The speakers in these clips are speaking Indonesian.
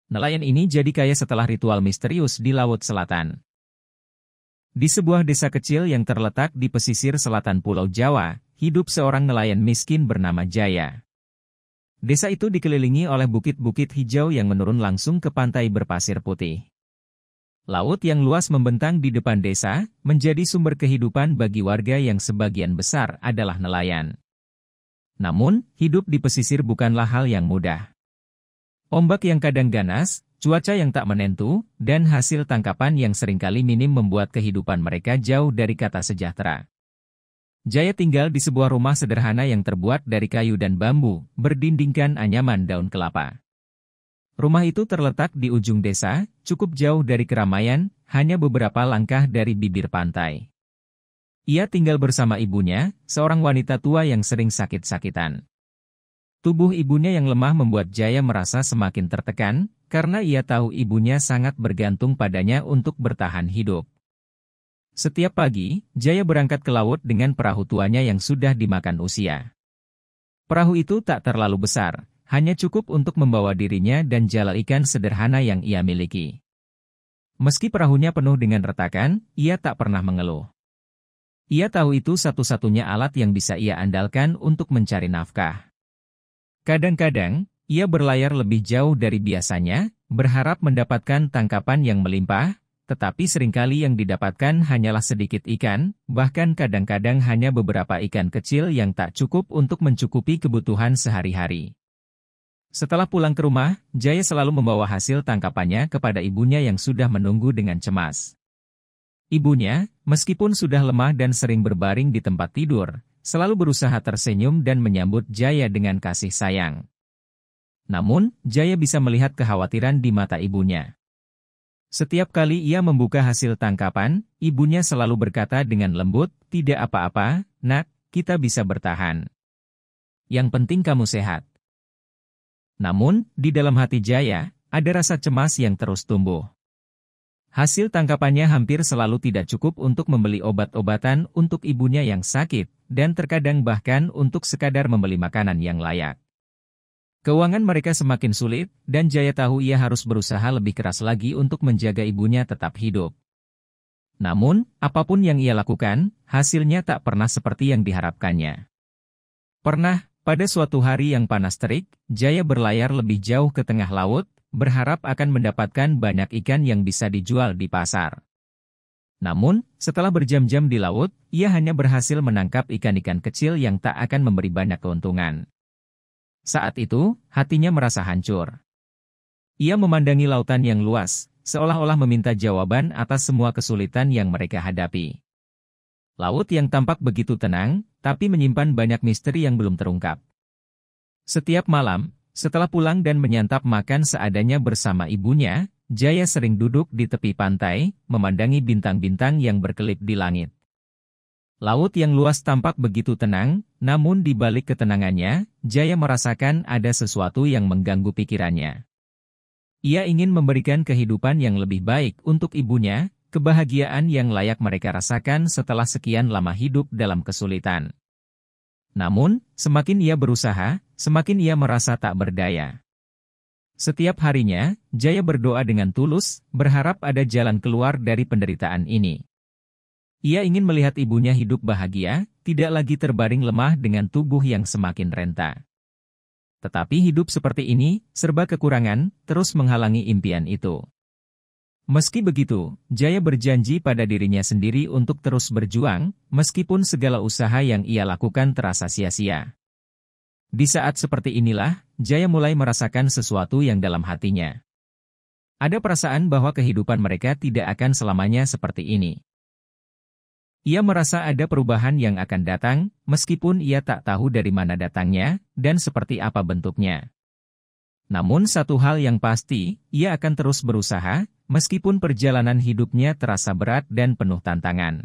Nelayan ini jadi kaya setelah ritual misterius di Laut Selatan. Di sebuah desa kecil yang terletak di pesisir selatan Pulau Jawa, hidup seorang nelayan miskin bernama Jaya. Desa itu dikelilingi oleh bukit-bukit hijau yang menurun langsung ke pantai berpasir putih. Laut yang luas membentang di depan desa, menjadi sumber kehidupan bagi warga yang sebagian besar adalah nelayan. Namun, hidup di pesisir bukanlah hal yang mudah. Ombak yang kadang ganas, cuaca yang tak menentu, dan hasil tangkapan yang seringkali minim membuat kehidupan mereka jauh dari kata sejahtera. Jaya tinggal di sebuah rumah sederhana yang terbuat dari kayu dan bambu, berdindingkan anyaman daun kelapa. Rumah itu terletak di ujung desa, cukup jauh dari keramaian, hanya beberapa langkah dari bibir pantai. Ia tinggal bersama ibunya, seorang wanita tua yang sering sakit-sakitan. Tubuh ibunya yang lemah membuat Jaya merasa semakin tertekan, karena ia tahu ibunya sangat bergantung padanya untuk bertahan hidup. Setiap pagi, Jaya berangkat ke laut dengan perahu tuanya yang sudah dimakan usia. Perahu itu tak terlalu besar, hanya cukup untuk membawa dirinya dan jala ikan sederhana yang ia miliki. Meski perahunya penuh dengan retakan, ia tak pernah mengeluh. Ia tahu itu satu-satunya alat yang bisa ia andalkan untuk mencari nafkah. Kadang-kadang, ia berlayar lebih jauh dari biasanya, berharap mendapatkan tangkapan yang melimpah, tetapi seringkali yang didapatkan hanyalah sedikit ikan, bahkan kadang-kadang hanya beberapa ikan kecil yang tak cukup untuk mencukupi kebutuhan sehari-hari. Setelah pulang ke rumah, Jaya selalu membawa hasil tangkapannya kepada ibunya yang sudah menunggu dengan cemas. Ibunya, meskipun sudah lemah dan sering berbaring di tempat tidur, selalu berusaha tersenyum dan menyambut Jaya dengan kasih sayang. Namun, Jaya bisa melihat kekhawatiran di mata ibunya. Setiap kali ia membuka hasil tangkapan, ibunya selalu berkata dengan lembut, "Tidak apa-apa, Nak, kita bisa bertahan. Yang penting kamu sehat." Namun, di dalam hati Jaya, ada rasa cemas yang terus tumbuh. Hasil tangkapannya hampir selalu tidak cukup untuk membeli obat-obatan untuk ibunya yang sakit, dan terkadang bahkan untuk sekadar membeli makanan yang layak. Keuangan mereka semakin sulit, dan Jaya tahu ia harus berusaha lebih keras lagi untuk menjaga ibunya tetap hidup. Namun, apapun yang ia lakukan, hasilnya tak pernah seperti yang diharapkannya. Pernah, pada suatu hari yang panas terik, Jaya berlayar lebih jauh ke tengah laut, berharap akan mendapatkan banyak ikan yang bisa dijual di pasar. Namun, setelah berjam-jam di laut, ia hanya berhasil menangkap ikan-ikan kecil yang tak akan memberi banyak keuntungan. Saat itu, hatinya merasa hancur. Ia memandangi lautan yang luas, seolah-olah meminta jawaban atas semua kesulitan yang mereka hadapi. Laut yang tampak begitu tenang, tapi menyimpan banyak misteri yang belum terungkap. Setiap malam, setelah pulang dan menyantap makan seadanya bersama ibunya, Jaya sering duduk di tepi pantai, memandangi bintang-bintang yang berkelip di langit. Laut yang luas tampak begitu tenang, namun di balik ketenangannya, Jaya merasakan ada sesuatu yang mengganggu pikirannya. Ia ingin memberikan kehidupan yang lebih baik untuk ibunya, kebahagiaan yang layak mereka rasakan setelah sekian lama hidup dalam kesulitan. Namun, semakin ia berusaha, semakin ia merasa tak berdaya. Setiap harinya, Jaya berdoa dengan tulus, berharap ada jalan keluar dari penderitaan ini. Ia ingin melihat ibunya hidup bahagia, tidak lagi terbaring lemah dengan tubuh yang semakin renta. Tetapi hidup seperti ini, serba kekurangan, terus menghalangi impian itu. Meski begitu, Jaya berjanji pada dirinya sendiri untuk terus berjuang, meskipun segala usaha yang ia lakukan terasa sia-sia. Di saat seperti inilah, Jaya mulai merasakan sesuatu yang dalam hatinya. Ada perasaan bahwa kehidupan mereka tidak akan selamanya seperti ini. Ia merasa ada perubahan yang akan datang, meskipun ia tak tahu dari mana datangnya, dan seperti apa bentuknya. Namun satu hal yang pasti, ia akan terus berusaha, meskipun perjalanan hidupnya terasa berat dan penuh tantangan.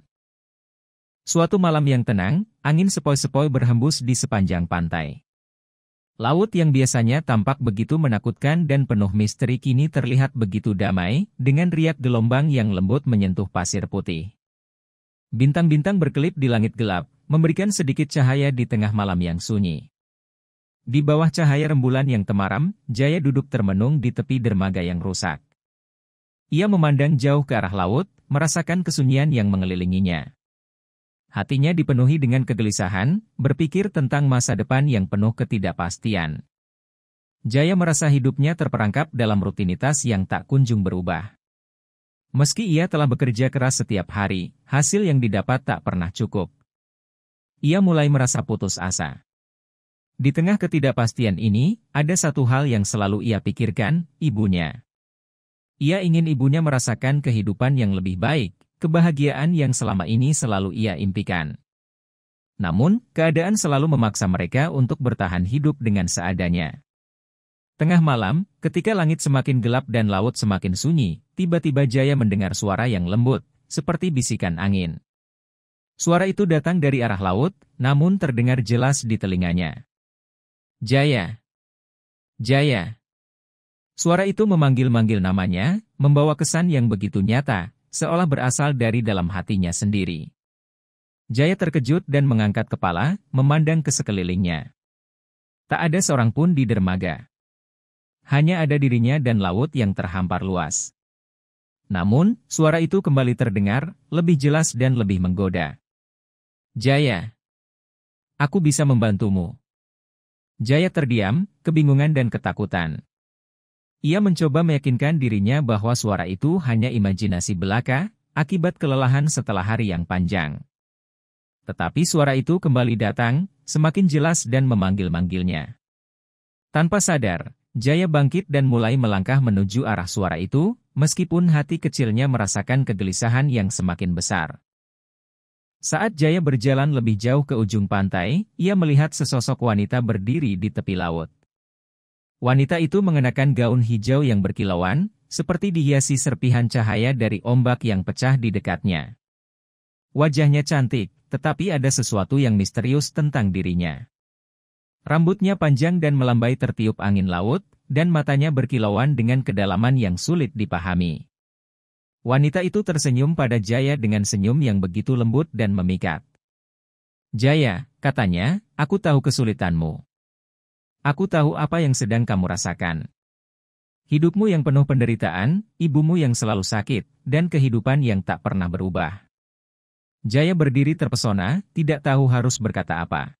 Suatu malam yang tenang, angin sepoi-sepoi berhembus di sepanjang pantai. Laut yang biasanya tampak begitu menakutkan dan penuh misteri kini terlihat begitu damai, dengan riak gelombang yang lembut menyentuh pasir putih. Bintang-bintang berkelip di langit gelap, memberikan sedikit cahaya di tengah malam yang sunyi. Di bawah cahaya rembulan yang temaram, Jaya duduk termenung di tepi dermaga yang rusak. Ia memandang jauh ke arah laut, merasakan kesunyian yang mengelilinginya. Hatinya dipenuhi dengan kegelisahan, berpikir tentang masa depan yang penuh ketidakpastian. Jaya merasa hidupnya terperangkap dalam rutinitas yang tak kunjung berubah. Meski ia telah bekerja keras setiap hari, hasil yang didapat tak pernah cukup. Ia mulai merasa putus asa. Di tengah ketidakpastian ini, ada satu hal yang selalu ia pikirkan, ibunya. Ia ingin ibunya merasakan kehidupan yang lebih baik, kebahagiaan yang selama ini selalu ia impikan. Namun, keadaan selalu memaksa mereka untuk bertahan hidup dengan seadanya. Tengah malam, ketika langit semakin gelap dan laut semakin sunyi, tiba-tiba Jaya mendengar suara yang lembut, seperti bisikan angin. Suara itu datang dari arah laut, namun terdengar jelas di telinganya. Jaya! Jaya! Suara itu memanggil-manggil namanya, membawa kesan yang begitu nyata, seolah berasal dari dalam hatinya sendiri. Jaya terkejut dan mengangkat kepala, memandang ke sekelilingnya. Tak ada seorang pun di dermaga. Hanya ada dirinya dan laut yang terhampar luas. Namun, suara itu kembali terdengar, lebih jelas dan lebih menggoda. Jaya! Aku bisa membantumu. Jaya terdiam, kebingungan dan ketakutan. Ia mencoba meyakinkan dirinya bahwa suara itu hanya imajinasi belaka, akibat kelelahan setelah hari yang panjang. Tetapi suara itu kembali datang, semakin jelas dan memanggil-manggilnya. Tanpa sadar, Jaya bangkit dan mulai melangkah menuju arah suara itu, meskipun hati kecilnya merasakan kegelisahan yang semakin besar. Saat Jaya berjalan lebih jauh ke ujung pantai, ia melihat sesosok wanita berdiri di tepi laut. Wanita itu mengenakan gaun hijau yang berkilauan, seperti dihiasi serpihan cahaya dari ombak yang pecah di dekatnya. Wajahnya cantik, tetapi ada sesuatu yang misterius tentang dirinya. Rambutnya panjang dan melambai tertiup angin laut, dan matanya berkilauan dengan kedalaman yang sulit dipahami. Wanita itu tersenyum pada Jaya dengan senyum yang begitu lembut dan memikat. Jaya, katanya, aku tahu kesulitanmu. Aku tahu apa yang sedang kamu rasakan. Hidupmu yang penuh penderitaan, ibumu yang selalu sakit, dan kehidupan yang tak pernah berubah. Jaya berdiri terpesona, tidak tahu harus berkata apa.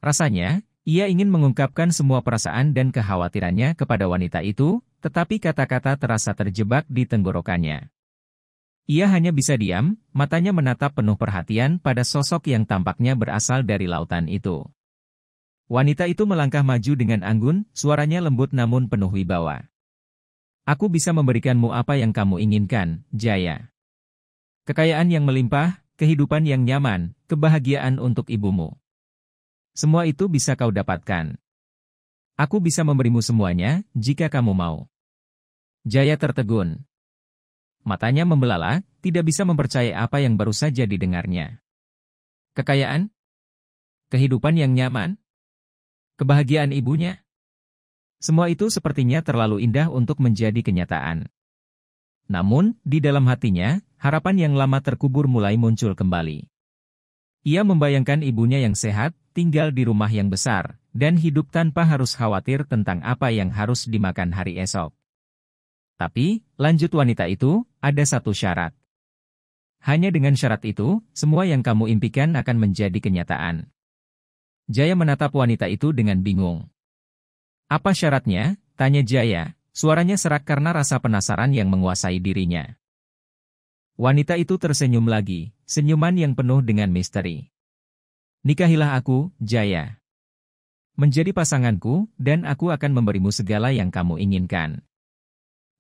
Rasanya, ia ingin mengungkapkan semua perasaan dan kekhawatirannya kepada wanita itu, tetapi kata-kata terasa terjebak di tenggorokannya. Ia hanya bisa diam, matanya menatap penuh perhatian pada sosok yang tampaknya berasal dari lautan itu. Wanita itu melangkah maju dengan anggun, suaranya lembut namun penuh wibawa. Aku bisa memberikanmu apa yang kamu inginkan, Jaya. Kekayaan yang melimpah, kehidupan yang nyaman, kebahagiaan untuk ibumu. Semua itu bisa kau dapatkan. Aku bisa memberimu semuanya, jika kamu mau. Jaya tertegun. Matanya membelalak, tidak bisa mempercayai apa yang baru saja didengarnya. Kekayaan? Kehidupan yang nyaman? Kebahagiaan ibunya? Semua itu sepertinya terlalu indah untuk menjadi kenyataan. Namun, di dalam hatinya, harapan yang lama terkubur mulai muncul kembali. Ia membayangkan ibunya yang sehat, tinggal di rumah yang besar, dan hidup tanpa harus khawatir tentang apa yang harus dimakan hari esok. Tapi, lanjut wanita itu, ada satu syarat. Hanya dengan syarat itu, semua yang kamu impikan akan menjadi kenyataan. Jaya menatap wanita itu dengan bingung. Apa syaratnya? Tanya Jaya, suaranya serak karena rasa penasaran yang menguasai dirinya. Wanita itu tersenyum lagi, senyuman yang penuh dengan misteri. Nikahilah aku, Jaya. Menjadi pasanganku, dan aku akan memberimu segala yang kamu inginkan.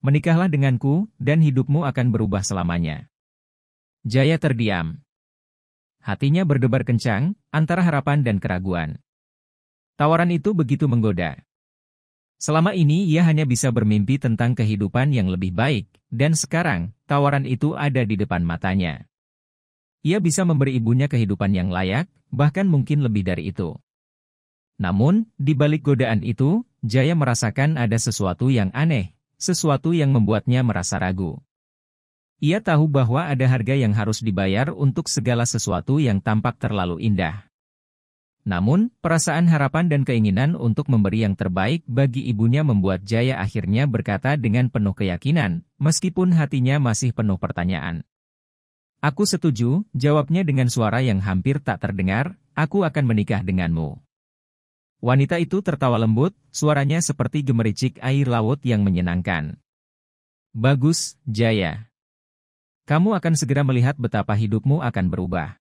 Menikahlah denganku, dan hidupmu akan berubah selamanya. Jaya terdiam. Hatinya berdebar kencang, antara harapan dan keraguan. Tawaran itu begitu menggoda. Selama ini ia hanya bisa bermimpi tentang kehidupan yang lebih baik, dan sekarang, tawaran itu ada di depan matanya. Ia bisa memberi ibunya kehidupan yang layak, bahkan mungkin lebih dari itu. Namun, di balik godaan itu, Jaya merasakan ada sesuatu yang aneh, sesuatu yang membuatnya merasa ragu. Ia tahu bahwa ada harga yang harus dibayar untuk segala sesuatu yang tampak terlalu indah. Namun, perasaan harapan dan keinginan untuk memberi yang terbaik bagi ibunya membuat Jaya akhirnya berkata dengan penuh keyakinan, meskipun hatinya masih penuh pertanyaan. "Aku setuju," jawabnya dengan suara yang hampir tak terdengar, "aku akan menikah denganmu." Wanita itu tertawa lembut, suaranya seperti gemericik air laut yang menyenangkan. "Bagus, Jaya. Kamu akan segera melihat betapa hidupmu akan berubah."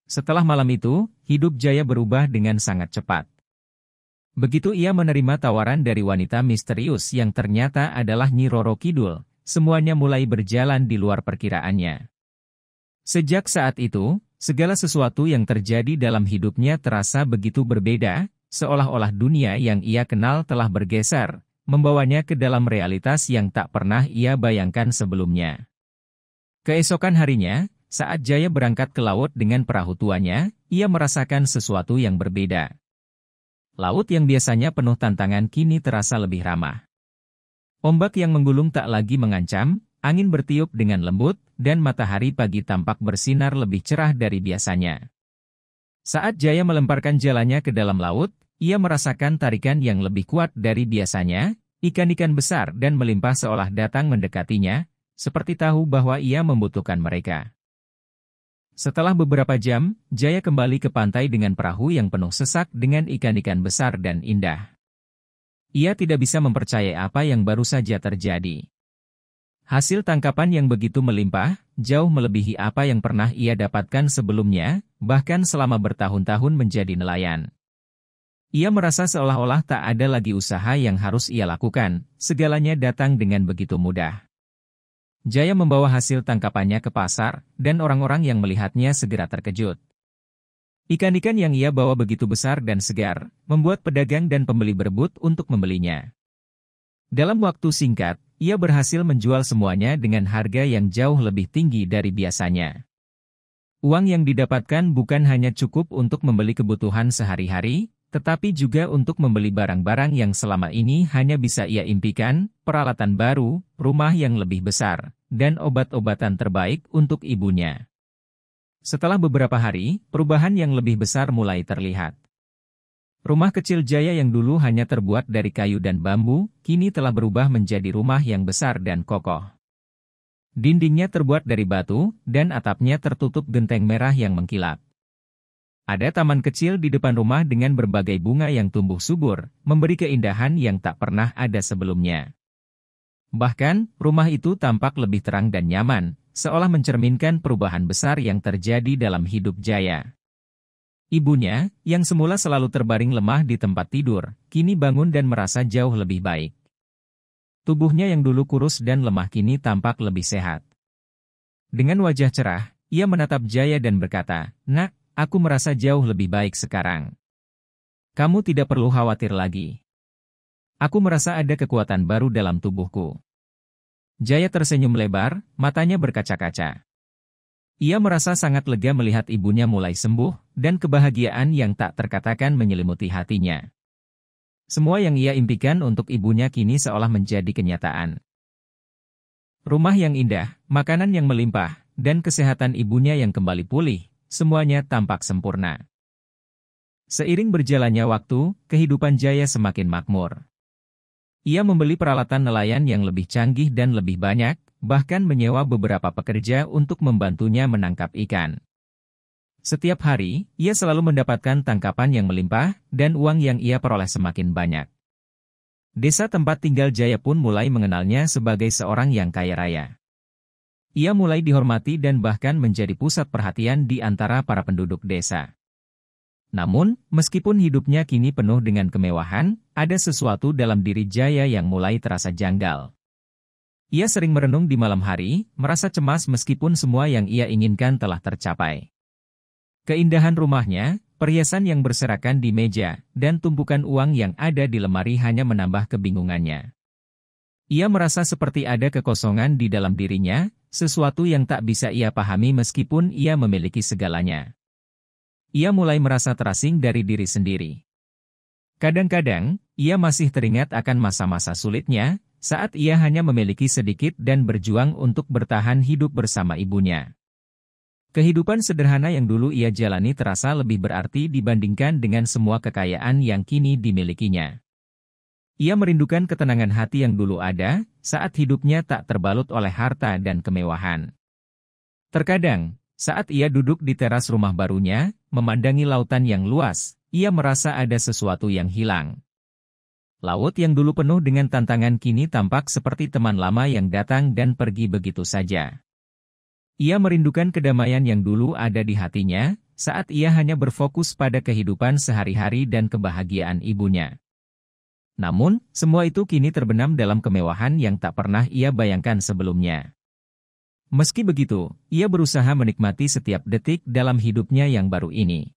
Setelah malam itu, hidup Jaya berubah dengan sangat cepat. Begitu ia menerima tawaran dari wanita misterius yang ternyata adalah Nyi Roro Kidul, semuanya mulai berjalan di luar perkiraannya. Sejak saat itu, segala sesuatu yang terjadi dalam hidupnya terasa begitu berbeda, seolah-olah dunia yang ia kenal telah bergeser, membawanya ke dalam realitas yang tak pernah ia bayangkan sebelumnya. Keesokan harinya, saat Jaya berangkat ke laut dengan perahu tuanya, ia merasakan sesuatu yang berbeda. Laut yang biasanya penuh tantangan kini terasa lebih ramah. Ombak yang menggulung tak lagi mengancam, angin bertiup dengan lembut, dan matahari pagi tampak bersinar lebih cerah dari biasanya. Saat Jaya melemparkan jalannya ke dalam laut, ia merasakan tarikan yang lebih kuat dari biasanya, ikan-ikan besar dan melimpah seolah datang mendekatinya, seperti tahu bahwa ia membutuhkan mereka. Setelah beberapa jam, Jaya kembali ke pantai dengan perahu yang penuh sesak dengan ikan-ikan besar dan indah. Ia tidak bisa mempercayai apa yang baru saja terjadi. Hasil tangkapan yang begitu melimpah, jauh melebihi apa yang pernah ia dapatkan sebelumnya, bahkan selama bertahun-tahun menjadi nelayan. Ia merasa seolah-olah tak ada lagi usaha yang harus ia lakukan, segalanya datang dengan begitu mudah. Jaya membawa hasil tangkapannya ke pasar, dan orang-orang yang melihatnya segera terkejut. Ikan-ikan yang ia bawa begitu besar dan segar, membuat pedagang dan pembeli berebut untuk membelinya. Dalam waktu singkat, ia berhasil menjual semuanya dengan harga yang jauh lebih tinggi dari biasanya. Uang yang didapatkan bukan hanya cukup untuk membeli kebutuhan sehari-hari, tetapi juga untuk membeli barang-barang yang selama ini hanya bisa ia impikan, peralatan baru, rumah yang lebih besar, dan obat-obatan terbaik untuk ibunya. Setelah beberapa hari, perubahan yang lebih besar mulai terlihat. Rumah kecil Jaya yang dulu hanya terbuat dari kayu dan bambu, kini telah berubah menjadi rumah yang besar dan kokoh. Dindingnya terbuat dari batu, dan atapnya tertutup genteng merah yang mengkilap. Ada taman kecil di depan rumah dengan berbagai bunga yang tumbuh subur, memberi keindahan yang tak pernah ada sebelumnya. Bahkan, rumah itu tampak lebih terang dan nyaman, seolah mencerminkan perubahan besar yang terjadi dalam hidup Jaya. Ibunya, yang semula selalu terbaring lemah di tempat tidur, kini bangun dan merasa jauh lebih baik. Tubuhnya yang dulu kurus dan lemah kini tampak lebih sehat. Dengan wajah cerah, ia menatap Jaya dan berkata, "Nak, aku merasa jauh lebih baik sekarang. Kamu tidak perlu khawatir lagi. Aku merasa ada kekuatan baru dalam tubuhku." Jaya tersenyum lebar, matanya berkaca-kaca. Ia merasa sangat lega melihat ibunya mulai sembuh, dan kebahagiaan yang tak terkatakan menyelimuti hatinya. Semua yang ia impikan untuk ibunya kini seolah menjadi kenyataan. Rumah yang indah, makanan yang melimpah, dan kesehatan ibunya yang kembali pulih, semuanya tampak sempurna. Seiring berjalannya waktu, kehidupan Jaya semakin makmur. Ia membeli peralatan nelayan yang lebih canggih dan lebih banyak, bahkan menyewa beberapa pekerja untuk membantunya menangkap ikan. Setiap hari, ia selalu mendapatkan tangkapan yang melimpah, dan uang yang ia peroleh semakin banyak. Desa tempat tinggal Jaya pun mulai mengenalnya sebagai seorang yang kaya raya. Ia mulai dihormati dan bahkan menjadi pusat perhatian di antara para penduduk desa. Namun, meskipun hidupnya kini penuh dengan kemewahan, ada sesuatu dalam diri Jaya yang mulai terasa janggal. Ia sering merenung di malam hari, merasa cemas meskipun semua yang ia inginkan telah tercapai. Keindahan rumahnya, perhiasan yang berserakan di meja, dan tumpukan uang yang ada di lemari hanya menambah kebingungannya. Ia merasa seperti ada kekosongan di dalam dirinya, sesuatu yang tak bisa ia pahami meskipun ia memiliki segalanya. Ia mulai merasa terasing dari diri sendiri. Kadang-kadang, ia masih teringat akan masa-masa sulitnya, saat ia hanya memiliki sedikit dan berjuang untuk bertahan hidup bersama ibunya. Kehidupan sederhana yang dulu ia jalani terasa lebih berarti dibandingkan dengan semua kekayaan yang kini dimilikinya. Ia merindukan ketenangan hati yang dulu ada, saat hidupnya tak terbalut oleh harta dan kemewahan. Terkadang, saat ia duduk di teras rumah barunya, memandangi lautan yang luas, ia merasa ada sesuatu yang hilang. Laut yang dulu penuh dengan tantangan kini tampak seperti teman lama yang datang dan pergi begitu saja. Ia merindukan kedamaian yang dulu ada di hatinya, saat ia hanya berfokus pada kehidupan sehari-hari dan kebahagiaan ibunya. Namun, semua itu kini terbenam dalam kemewahan yang tak pernah ia bayangkan sebelumnya. Meski begitu, ia berusaha menikmati setiap detik dalam hidupnya yang baru ini.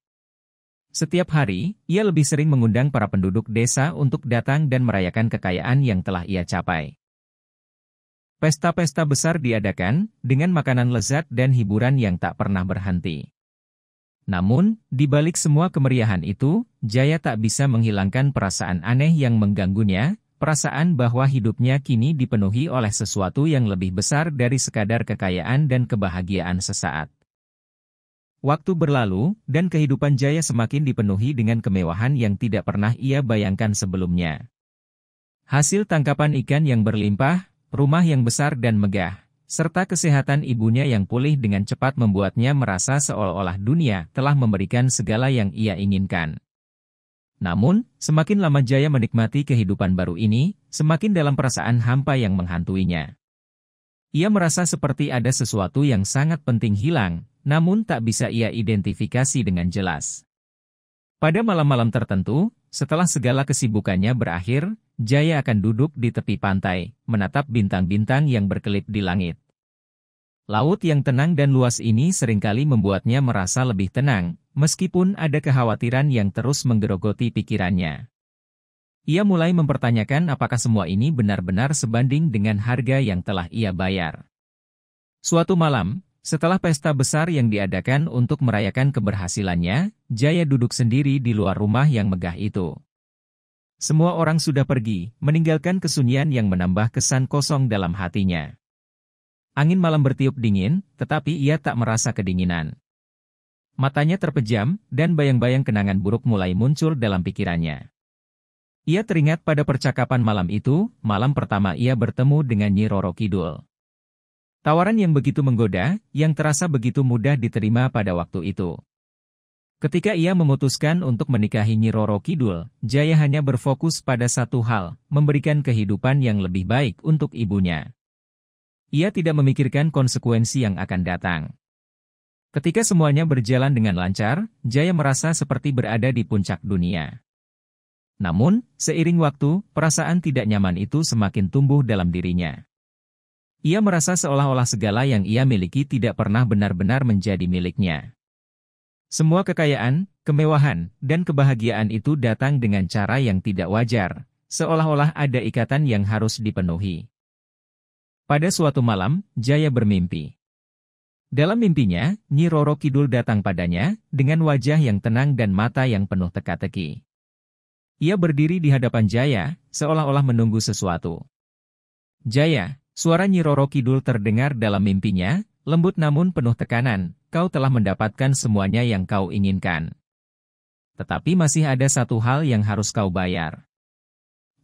Setiap hari, ia lebih sering mengundang para penduduk desa untuk datang dan merayakan kekayaan yang telah ia capai. Pesta-pesta besar diadakan, dengan makanan lezat dan hiburan yang tak pernah berhenti. Namun, di balik semua kemeriahan itu, Jaya tak bisa menghilangkan perasaan aneh yang mengganggunya, perasaan bahwa hidupnya kini dipenuhi oleh sesuatu yang lebih besar dari sekadar kekayaan dan kebahagiaan sesaat. Waktu berlalu, dan kehidupan Jaya semakin dipenuhi dengan kemewahan yang tidak pernah ia bayangkan sebelumnya. Hasil tangkapan ikan yang berlimpah, rumah yang besar dan megah, serta kesehatan ibunya yang pulih dengan cepat membuatnya merasa seolah-olah dunia telah memberikan segala yang ia inginkan. Namun, semakin lama Jaya menikmati kehidupan baru ini, semakin dalam perasaan hampa yang menghantuinya. Ia merasa seperti ada sesuatu yang sangat penting hilang, namun tak bisa ia identifikasi dengan jelas. Pada malam-malam tertentu, setelah segala kesibukannya berakhir, Jaya akan duduk di tepi pantai, menatap bintang-bintang yang berkelip di langit. Laut yang tenang dan luas ini seringkali membuatnya merasa lebih tenang, meskipun ada kekhawatiran yang terus menggerogoti pikirannya. Ia mulai mempertanyakan apakah semua ini benar-benar sebanding dengan harga yang telah ia bayar. Suatu malam, setelah pesta besar yang diadakan untuk merayakan keberhasilannya, Jaya duduk sendiri di luar rumah yang megah itu. Semua orang sudah pergi, meninggalkan kesunyian yang menambah kesan kosong dalam hatinya. Angin malam bertiup dingin, tetapi ia tak merasa kedinginan. Matanya terpejam, dan bayang-bayang kenangan buruk mulai muncul dalam pikirannya. Ia teringat pada percakapan malam itu, malam pertama ia bertemu dengan Nyi Roro Kidul. Tawaran yang begitu menggoda, yang terasa begitu mudah diterima pada waktu itu. Ketika ia memutuskan untuk menikahi Nyi Roro Kidul, Jaya hanya berfokus pada satu hal, memberikan kehidupan yang lebih baik untuk ibunya. Ia tidak memikirkan konsekuensi yang akan datang. Ketika semuanya berjalan dengan lancar, Jaya merasa seperti berada di puncak dunia. Namun, seiring waktu, perasaan tidak nyaman itu semakin tumbuh dalam dirinya. Ia merasa seolah-olah segala yang ia miliki tidak pernah benar-benar menjadi miliknya. Semua kekayaan, kemewahan, dan kebahagiaan itu datang dengan cara yang tidak wajar, seolah-olah ada ikatan yang harus dipenuhi. Pada suatu malam, Jaya bermimpi. Dalam mimpinya, Nyi Roro Kidul datang padanya, dengan wajah yang tenang dan mata yang penuh teka-teki. Ia berdiri di hadapan Jaya, seolah-olah menunggu sesuatu. "Jaya," suara Nyi Roro Kidul terdengar dalam mimpinya, lembut namun penuh tekanan, "kau telah mendapatkan semuanya yang kau inginkan. Tetapi masih ada satu hal yang harus kau bayar.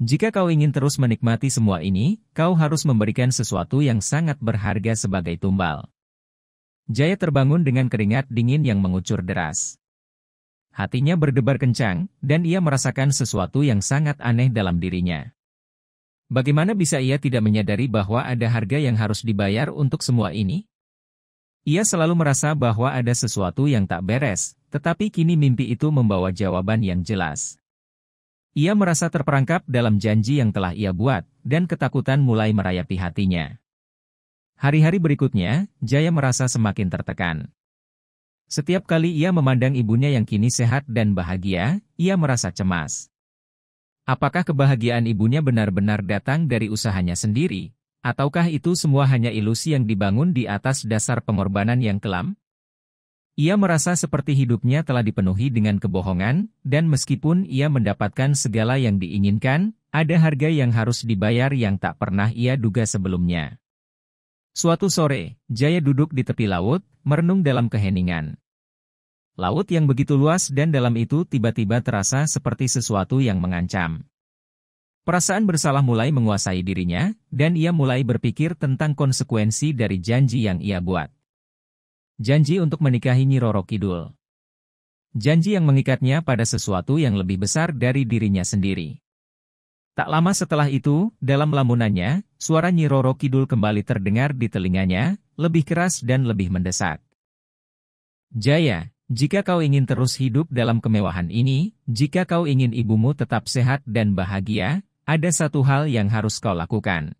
Jika kau ingin terus menikmati semua ini, kau harus memberikan sesuatu yang sangat berharga sebagai tumbal." Jaya terbangun dengan keringat dingin yang mengucur deras. Hatinya berdebar kencang, dan ia merasakan sesuatu yang sangat aneh dalam dirinya. Bagaimana bisa ia tidak menyadari bahwa ada harga yang harus dibayar untuk semua ini? Ia selalu merasa bahwa ada sesuatu yang tak beres, tetapi kini mimpi itu membawa jawaban yang jelas. Ia merasa terperangkap dalam janji yang telah ia buat, dan ketakutan mulai merayapi hatinya. Hari-hari berikutnya, Jaya merasa semakin tertekan. Setiap kali ia memandang ibunya yang kini sehat dan bahagia, ia merasa cemas. Apakah kebahagiaan ibunya benar-benar datang dari usahanya sendiri? Ataukah itu semua hanya ilusi yang dibangun di atas dasar pengorbanan yang kelam? Ia merasa seperti hidupnya telah dipenuhi dengan kebohongan, dan meskipun ia mendapatkan segala yang diinginkan, ada harga yang harus dibayar yang tak pernah ia duga sebelumnya. Suatu sore, Jaya duduk di tepi laut, merenung dalam keheningan. Laut yang begitu luas dan dalam itu tiba-tiba terasa seperti sesuatu yang mengancam. Perasaan bersalah mulai menguasai dirinya, dan ia mulai berpikir tentang konsekuensi dari janji yang ia buat. Janji untuk menikahi Nyi Roro Kidul. Janji yang mengikatnya pada sesuatu yang lebih besar dari dirinya sendiri. Tak lama setelah itu, dalam lamunannya, suara Nyi Roro Kidul kembali terdengar di telinganya, lebih keras dan lebih mendesak. Jaya, jika kau ingin terus hidup dalam kemewahan ini, jika kau ingin ibumu tetap sehat dan bahagia, ada satu hal yang harus kau lakukan.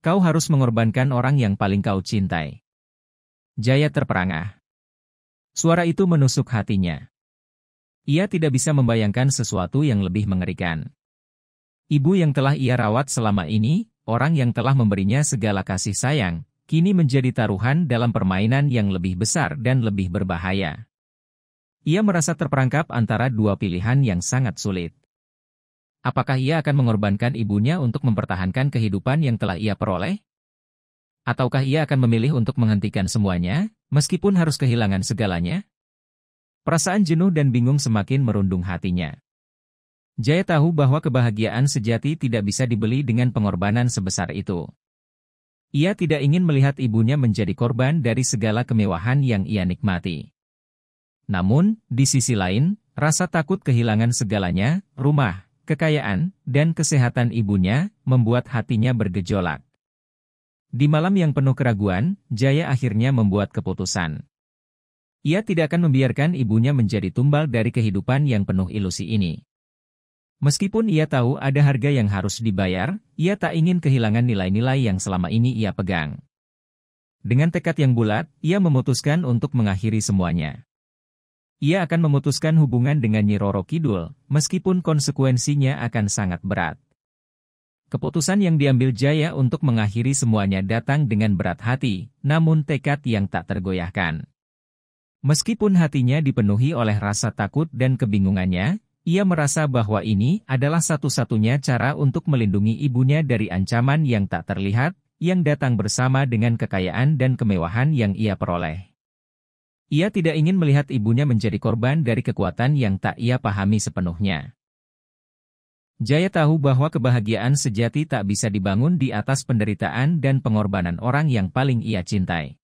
Kau harus mengorbankan orang yang paling kau cintai. Jaya terperangah. Suara itu menusuk hatinya. Ia tidak bisa membayangkan sesuatu yang lebih mengerikan. Ibu yang telah ia rawat selama ini, orang yang telah memberinya segala kasih sayang, kini menjadi taruhan dalam permainan yang lebih besar dan lebih berbahaya. Ia merasa terperangkap antara dua pilihan yang sangat sulit. Apakah ia akan mengorbankan ibunya untuk mempertahankan kehidupan yang telah ia peroleh? Ataukah ia akan memilih untuk menghentikan semuanya, meskipun harus kehilangan segalanya? Perasaan jenuh dan bingung semakin merundung hatinya. Jaya tahu bahwa kebahagiaan sejati tidak bisa dibeli dengan pengorbanan sebesar itu. Ia tidak ingin melihat ibunya menjadi korban dari segala kemewahan yang ia nikmati. Namun, di sisi lain, rasa takut kehilangan segalanya, rumah, kekayaan, dan kesehatan ibunya, membuat hatinya bergejolak. Di malam yang penuh keraguan, Jaya akhirnya membuat keputusan. Ia tidak akan membiarkan ibunya menjadi tumbal dari kehidupan yang penuh ilusi ini. Meskipun ia tahu ada harga yang harus dibayar, ia tak ingin kehilangan nilai-nilai yang selama ini ia pegang. Dengan tekad yang bulat, ia memutuskan untuk mengakhiri semuanya. Ia akan memutuskan hubungan dengan Nyi Roro Kidul, meskipun konsekuensinya akan sangat berat. Keputusan yang diambil Jaya untuk mengakhiri semuanya datang dengan berat hati, namun tekad yang tak tergoyahkan. Meskipun hatinya dipenuhi oleh rasa takut dan kebingungannya, ia merasa bahwa ini adalah satu-satunya cara untuk melindungi ibunya dari ancaman yang tak terlihat, yang datang bersama dengan kekayaan dan kemewahan yang ia peroleh. Ia tidak ingin melihat ibunya menjadi korban dari kekuatan yang tak ia pahami sepenuhnya. Jaya tahu bahwa kebahagiaan sejati tak bisa dibangun di atas penderitaan dan pengorbanan orang yang paling ia cintai.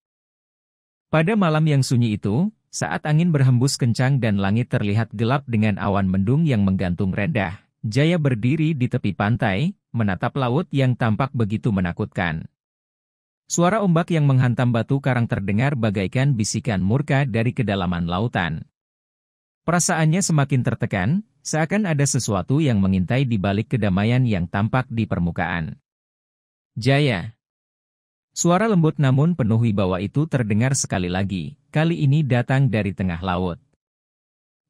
Pada malam yang sunyi itu, saat angin berhembus kencang dan langit terlihat gelap dengan awan mendung yang menggantung rendah, Jaya berdiri di tepi pantai, menatap laut yang tampak begitu menakutkan. Suara ombak yang menghantam batu karang terdengar bagaikan bisikan murka dari kedalaman lautan. Perasaannya semakin tertekan, seakan ada sesuatu yang mengintai di balik kedamaian yang tampak di permukaan. Jaya. Suara lembut namun penuh wibawa itu terdengar sekali lagi, kali ini datang dari tengah laut.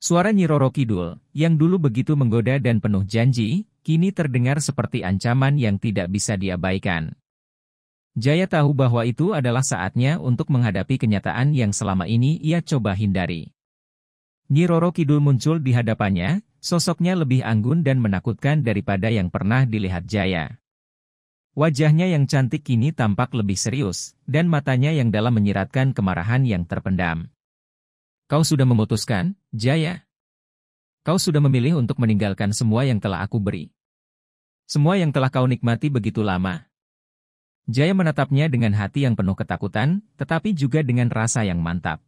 Suara Nyi Roro Kidul, yang dulu begitu menggoda dan penuh janji, kini terdengar seperti ancaman yang tidak bisa diabaikan. Jaya tahu bahwa itu adalah saatnya untuk menghadapi kenyataan yang selama ini ia coba hindari. Nyi Roro Kidul muncul di hadapannya, sosoknya lebih anggun dan menakutkan daripada yang pernah dilihat Jaya. Wajahnya yang cantik kini tampak lebih serius, dan matanya yang dalam menyiratkan kemarahan yang terpendam. Kau sudah memutuskan, Jaya? Kau sudah memilih untuk meninggalkan semua yang telah aku beri. Semua yang telah kau nikmati begitu lama. Jaya menatapnya dengan hati yang penuh ketakutan, tetapi juga dengan rasa yang mantap.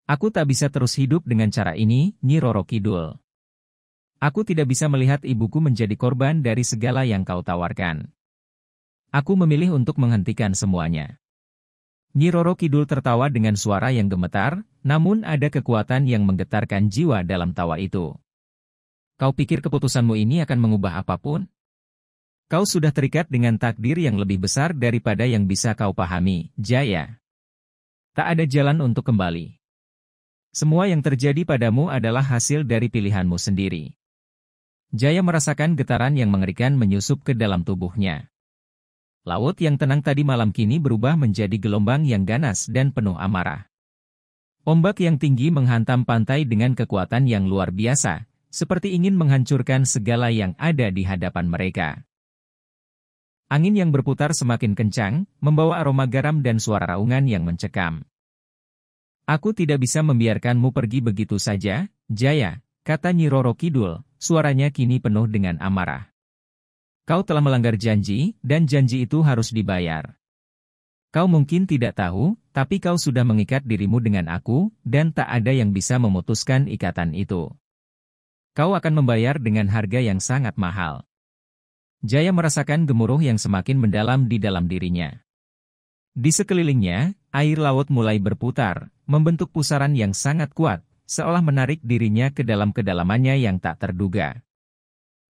Aku tak bisa terus hidup dengan cara ini, Nyi Roro Kidul. Aku tidak bisa melihat ibuku menjadi korban dari segala yang kau tawarkan. Aku memilih untuk menghentikan semuanya. Nyi Roro Kidul tertawa dengan suara yang gemetar, namun ada kekuatan yang menggetarkan jiwa dalam tawa itu. Kau pikir keputusanmu ini akan mengubah apapun? Kau sudah terikat dengan takdir yang lebih besar daripada yang bisa kau pahami, Jaya. Tak ada jalan untuk kembali. Semua yang terjadi padamu adalah hasil dari pilihanmu sendiri. Jaya merasakan getaran yang mengerikan menyusup ke dalam tubuhnya. Laut yang tenang tadi malam kini berubah menjadi gelombang yang ganas dan penuh amarah. Ombak yang tinggi menghantam pantai dengan kekuatan yang luar biasa, seperti ingin menghancurkan segala yang ada di hadapan mereka. Angin yang berputar semakin kencang, membawa aroma garam dan suara raungan yang mencekam. Aku tidak bisa membiarkanmu pergi begitu saja, Jaya, kata Nyi Roro Kidul, suaranya kini penuh dengan amarah. Kau telah melanggar janji, dan janji itu harus dibayar. Kau mungkin tidak tahu, tapi kau sudah mengikat dirimu dengan aku, dan tak ada yang bisa memutuskan ikatan itu. Kau akan membayar dengan harga yang sangat mahal. Jaya merasakan gemuruh yang semakin mendalam di dalam dirinya. Di sekelilingnya, air laut mulai berputar, membentuk pusaran yang sangat kuat, seolah menarik dirinya ke dalam kedalamannya yang tak terduga.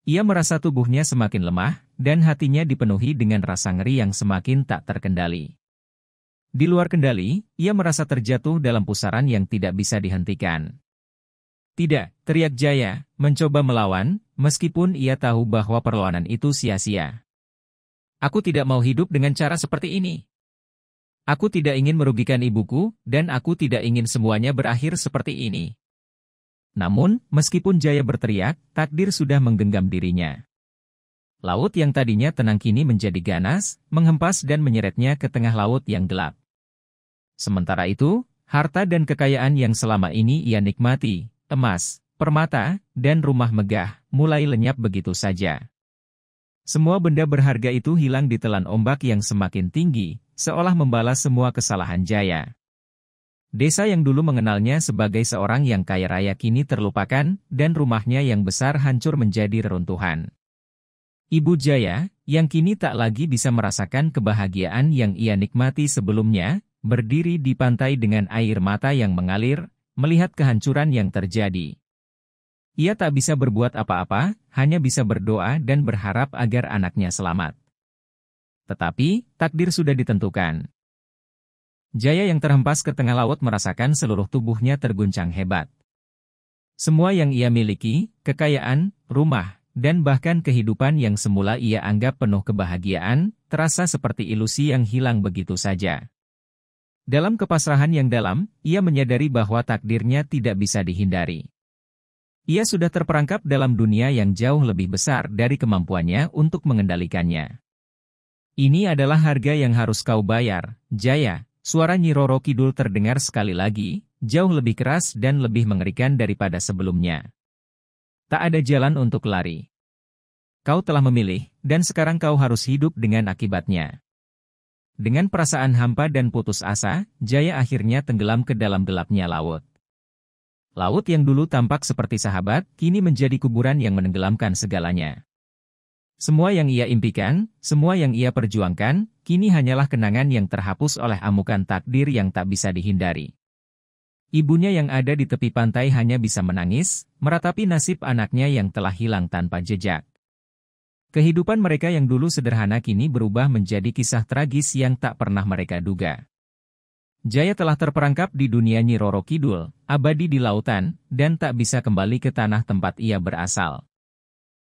Ia merasa tubuhnya semakin lemah, dan hatinya dipenuhi dengan rasa ngeri yang semakin tak terkendali. Di luar kendali, ia merasa terjatuh dalam pusaran yang tidak bisa dihentikan. Tidak, teriak Jaya, mencoba melawan, meskipun ia tahu bahwa perlawanan itu sia-sia. Aku tidak mau hidup dengan cara seperti ini. Aku tidak ingin merugikan ibuku, dan aku tidak ingin semuanya berakhir seperti ini. Namun, meskipun Jaya berteriak, takdir sudah menggenggam dirinya. Laut yang tadinya tenang kini menjadi ganas, menghempas dan menyeretnya ke tengah laut yang gelap. Sementara itu, harta dan kekayaan yang selama ini ia nikmati, emas, permata, dan rumah megah, mulai lenyap begitu saja. Semua benda berharga itu hilang ditelan ombak yang semakin tinggi, seolah membalas semua kesalahan Jaya. Desa yang dulu mengenalnya sebagai seorang yang kaya raya kini terlupakan, dan rumahnya yang besar hancur menjadi reruntuhan. Ibu Jaya, yang kini tak lagi bisa merasakan kebahagiaan yang ia nikmati sebelumnya, berdiri di pantai dengan air mata yang mengalir, melihat kehancuran yang terjadi. Ia tak bisa berbuat apa-apa, hanya bisa berdoa dan berharap agar anaknya selamat. Tetapi, takdir sudah ditentukan. Jaya yang terhempas ke tengah laut merasakan seluruh tubuhnya terguncang hebat. Semua yang ia miliki, kekayaan, rumah, dan bahkan kehidupan yang semula ia anggap penuh kebahagiaan, terasa seperti ilusi yang hilang begitu saja. Dalam kepasrahan yang dalam, ia menyadari bahwa takdirnya tidak bisa dihindari. Ia sudah terperangkap dalam dunia yang jauh lebih besar dari kemampuannya untuk mengendalikannya. Ini adalah harga yang harus kau bayar, Jaya. Suara Nyi Roro Kidul terdengar sekali lagi, jauh lebih keras dan lebih mengerikan daripada sebelumnya. Tak ada jalan untuk lari. Kau telah memilih, dan sekarang kau harus hidup dengan akibatnya. Dengan perasaan hampa dan putus asa, Jaya akhirnya tenggelam ke dalam gelapnya laut. Laut yang dulu tampak seperti sahabat, kini menjadi kuburan yang menenggelamkan segalanya. Semua yang ia impikan, semua yang ia perjuangkan, kini hanyalah kenangan yang terhapus oleh amukan takdir yang tak bisa dihindari. Ibunya yang ada di tepi pantai hanya bisa menangis, meratapi nasib anaknya yang telah hilang tanpa jejak. Kehidupan mereka yang dulu sederhana kini berubah menjadi kisah tragis yang tak pernah mereka duga. Jaya telah terperangkap di dunia Nyi Roro Kidul, abadi di lautan, dan tak bisa kembali ke tanah tempat ia berasal.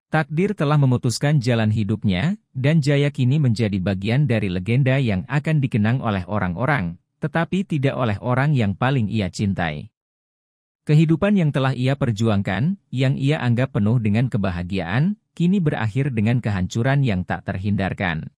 Takdir telah memutuskan jalan hidupnya, dan Jaya kini menjadi bagian dari legenda yang akan dikenang oleh orang-orang, tetapi tidak oleh orang yang paling ia cintai. Kehidupan yang telah ia perjuangkan, yang ia anggap penuh dengan kebahagiaan, kini berakhir dengan kehancuran yang tak terhindarkan.